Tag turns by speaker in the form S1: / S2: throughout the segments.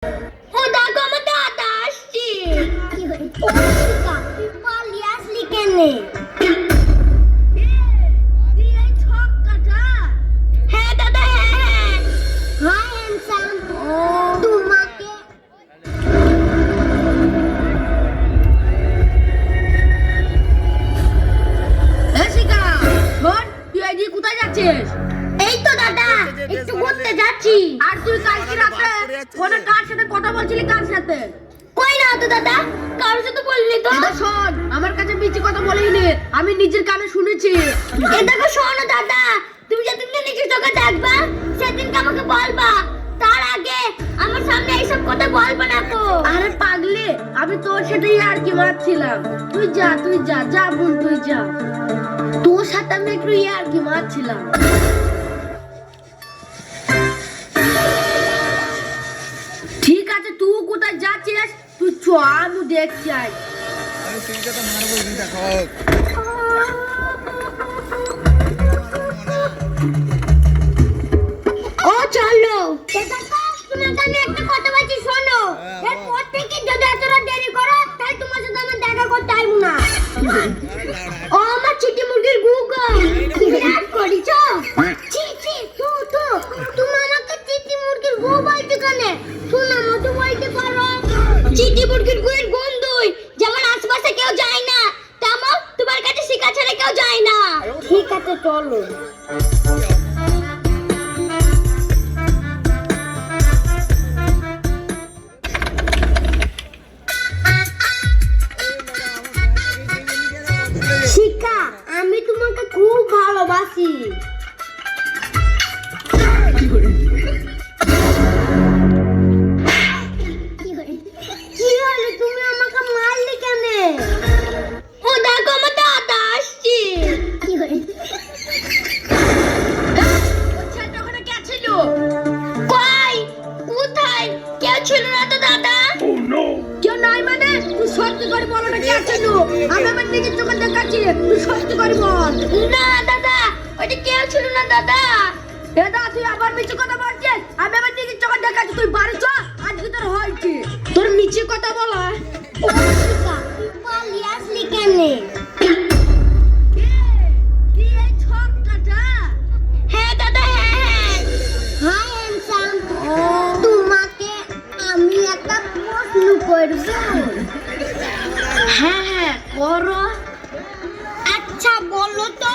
S1: ও দেখো আমার দাদা আসছে। ও শিকা তুই পালিয়ে আসলি কেনে? হ্যাঁ দাদা হ্যাঁ। Hi handsome. ও তোমাকে
S2: কোথায় যাচ্ছিস?
S1: এই তো দাদা একটু ঘুরতে যাচ্ছি।
S2: আর তুই কালকে রাতে ফোনে কার সাথে কথা বলছিলি? কার সাথে?
S1: কই না তো দাদা, কারোর সাথে বললি তো?
S2: এটা শোন, আমার কাছে মিছি কথা বলিনি, আমি নিজের কানে শুনেছি।
S1: এই দেখো শোনো দাদা, তুমি যেদিনকে নিজের চোখে দেখবা সেদিনকে আমাকে বলবা, তার আগে আমার সামনে এইসব কথা বলবা না তো।
S2: আরে পাগলি, আমি তোর সাথেই আর কি মারছিলাম। তুই যা যা বোন তুই যা। তোর সাথে আমি একটু আর কি মারছিলাম। ঠিক আছে, তুই কোথায় যাচ্ছিস? তুই চ, আমি দেখছি আজ।
S3: আমি সিনকে তো মারবো দেখো।
S1: ও চলো দাদা, তোমাকে আমি একটা কথা বলছি শোনো। এরপর থেকে যদি এতটা দেরি করো তাহলে তোমার সাথে আমার দেখা করতে আইবো না। ও আমার চিটি মুরগির গুগো বিরাট করিছো। ছি ছি তুমি আমাকে চিটি মুরগির গু বলতে কেন? শোনা মতো বলতে পারো। চিটি মুরগির গুয়ের গন্ধই যেমন আশেপাশে কেউ যায় না, তেমন তোমার কাছে শিকা ছাড়া কেউ যায় না। ঠিক আছে চলো। শিকা আমি তোমাকে খুব ভালোবাসি। কি হলো, তুমি আমাকে মারলে কেন? ও দেখো আমার দাদা আসছে। কই কোথায়? কেউ ছিল না তো দাদা।
S2: কেউ নাই মানে? তুই সত্যি করে বলো না কে ছিল? আমি আমার নিজের চোখে দেখাচ্ছি, তুই সত্যি করে বল।
S1: না দাদা ওইটা কেউ ছিল না দাদা।
S2: দাদা তুই আবার মিছে কথা বলছিস। আমি আমার নিজের চোখে দেখাচ্ছি, তুই বাড়ি চ, আজকে তোর হয়েছে। তোর মিছে কথা বলা।
S1: ও শিকা তুই পালিয়ে আসলি কেনে? হ্যাঁ দাদা হ্যাঁ। Hi handsome. তোমাকে আমি একটা প্রশ্ন করব।
S2: হ্যাঁ করো।
S1: আচ্ছা বলো তো,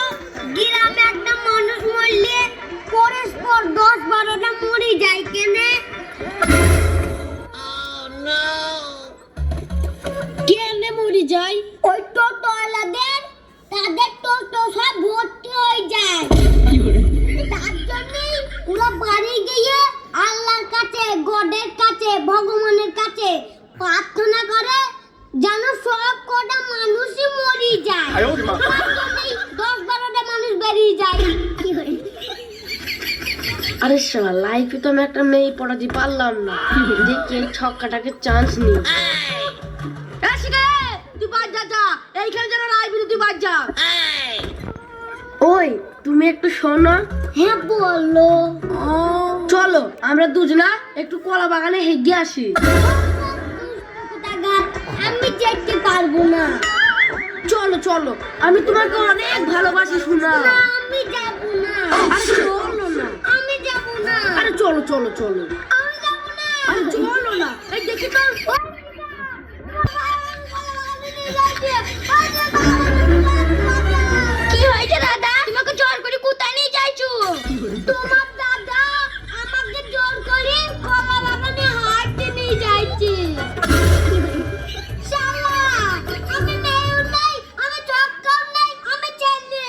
S1: গ্রামে একটা মানুষ মরলে পরস্পর 10-12টা মরে যায় কেনে?
S2: কেনে মরি যাই?
S1: ওই টোটোওয়ালাদের তাদের টোটো সব ভর্তি হয়ে যায়। তার জন্যই ওরা বাড়ি গিয়ে আল্লাহর কাছে, গডের কাছে, ভগবানের কাছে প্রার্থনা করে যেন সব কটা মানুষই মরে যায়। তার জন্যই 10-12টা মানুষ বেরিয়ে যায়।
S2: আরে শালা, লাইফে তো আমি একটা মেয়ে পড়াতে পারলাম না। দেখি এই ছক্কাটাকে চান্স নি। তুই বাদ যা, এইখানে যেন লাইব্রেরি তুই বাদ যা। ওই তুমি একটু শোনো।
S1: হ্যাঁ বলো।
S2: চলো আমরা দুজনা একটু কলা বাগানে হেগে আসি।
S1: আমি যেতে পারবো না।
S2: চলো আমি তোমাকে অনেক ভালোবাসি শোনা।
S1: আমি যাব না।
S2: আরে চলো না।
S1: আমি যাব না।
S2: আরে চলো
S1: আমি যাব না।
S2: আরে চলো না। এই দেখি তো।
S1: কি হয়েছে দাদা? তোমাকে জোর করে কোথায় নিয়ে যাইছো? তোমার দাদা আমাকে জোর করে কলা বাগানে হাঁটতে নিয়ে যাইছে। শালা আমি মেয়েও নাই, আমি চক্কাও নাই, আমি ছেলে।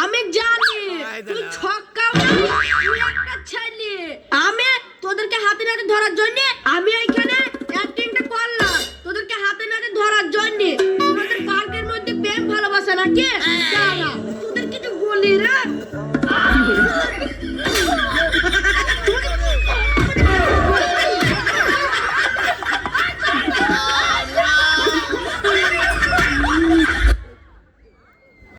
S2: আমি জানি তুই ছক্কাও না, তুই একটা ছেলে। আমি তোদেরকে হাতে নাতে ধরার জন্য আমি এইখানে অ্যাক্টিংটা করলাম, তোদেরকে হাতে নাতে ধরার জন্য। তোদের পার্কের মধ্যে প্রেম ভালোবাসা নাকি? দাঁড়া তোদের কিছু বলি রে।